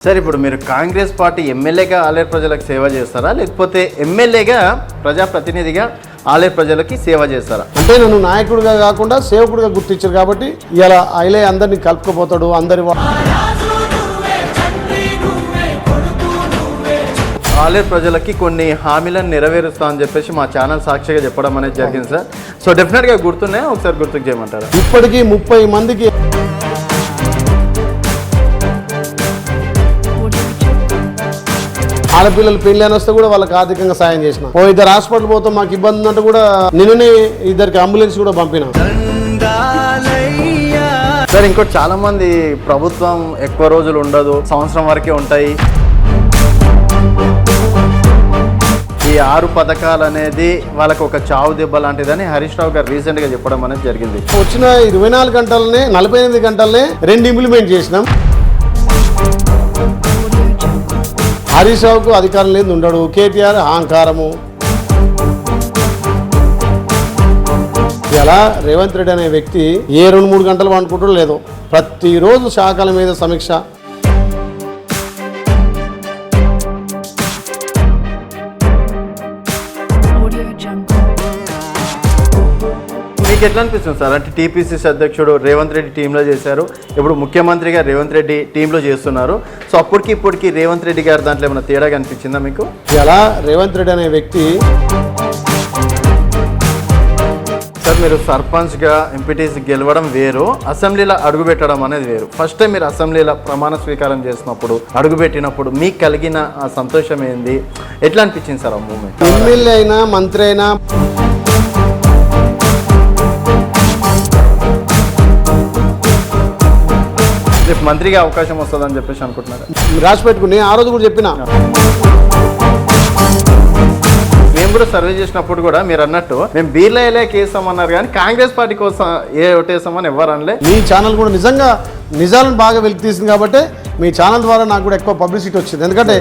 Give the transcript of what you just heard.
Sir ఇప్పుడు మీరు Congress party ఎమ్మెల్యేగా ఆలేరు ప్రజలకు సేవ చేస్తారా లేకపోతే ఎమ్మెల్యేగా ప్రజాప్రతినిధిగా ఆలేరు ప్రజలకి సేవ చేస్తారా? అంటే నన్ను నాయకుడిగా కాకుండా సేవకుడిగా గుర్తించారు కాబట్టి ఇలా ఐలే అందరినీ కలుపుకోపోతాడు. అందరి ఆలేరు ప్రజలకి కొన్ని హామీలను నెరవేరుస్తా అని చెప్పేసి మా ఛానల్ సాక్షిగా చెప్పడం అనేది జరిగింది సార్. సో డెఫినెట్గా గుర్తున్నాయి, ఒకసారి గుర్తుకు చేయమంటారా? ఇప్పటికీ 30 మందికి ఆడపిల్లలు పెళ్లి అని వస్తే కూడా వాళ్ళకి ఆర్థికంగా సాయం చేసిన. ఓ ఇద్దరు హాస్పిటల్ పోతాం మాకు ఇబ్బంది ఉందంటే కూడా నిన్ననే ఇద్దరికి అంబులెన్స్ కూడా పంపిన. సార్ ఇంకోటి చాలా మంది ప్రభుత్వం ఎక్కువ రోజులు ఉండదు, సంవత్సరం వరకే ఉంటాయి. ఈ 6 పథకాలు అనేది వాళ్ళకు ఒక చావు దెబ్బ లాంటిదని హరీష్ రావు గారు రీసెంట్ గా చెప్పడం అనేది జరిగింది. వచ్చిన 24 గంటలనే 48 గంటలనే 2 ఇంప్లిమెంట్ చేసినాం. హరీష్ రావుకు అధికారం లేదు, ఉండడు. కేటీఆర్ అహంకారము. ఇలా రేవంత్ రెడ్డి అనే వ్యక్తి ఏ 2-3 గంటలు అనుకుంటారో లేదో ప్రతిరోజు శాఖల మీద సమీక్ష. మీకు ఎట్లా అనిపిస్తుంది సార్? అంటే టీపీసీసీ అధ్యక్షుడు రేవంత్ రెడ్డి టీంలో చేశారు, ఇప్పుడు ముఖ్యమంత్రిగా రేవంత్ రెడ్డి టీంలో చేస్తున్నారు. సో అప్పటికి ఇప్పటికి రేవంత్ రెడ్డి గారు దాంట్లో ఏమైనా తేడా కనిపించిందా మీకు? ఇలా రేవంత్ రెడ్డి అనే వ్యక్తి సార్ మీరు సర్పంచ్గా ఎంపీటీసీ గెలవడం వేరు, అసెంబ్లీలో అడుగుపెట్టడం అనేది వేరు. ఫస్ట్ టైం మీరు అసెంబ్లీలో ప్రమాణ స్వీకారం చేసినప్పుడు అడుగుపెట్టినప్పుడు మీకు కలిగిన ఆ సంతోషం ఏంది, ఎట్లా అనిపించింది సార్ ఆ మూమెంట్? ఎమ్మెల్యే అయినా మంత్రి అయినా మంత్రిగా అవకాశం వస్తుందని చెప్పేసి అనుకుంటున్నారు? రాసి పెట్టుకుని ఆ రోజు కూడా చెప్పిన. మేము కూడా సర్వే చేసినప్పుడు కూడా మీరు అన్నట్టు మేము బీర్లే కేసామన్నారు కానీ కాంగ్రెస్ పార్టీ కోసం ఏ ఓటేసామని ఎవరు అనలే. మీ ఛానల్ కూడా నిజంగా నిజాలను బాగా వెలికి తీసింది కాబట్టి మీ ఛానల్ ద్వారా నాకు కూడా ఎక్కువ పబ్లిసిటీ వచ్చింది. ఎందుకంటే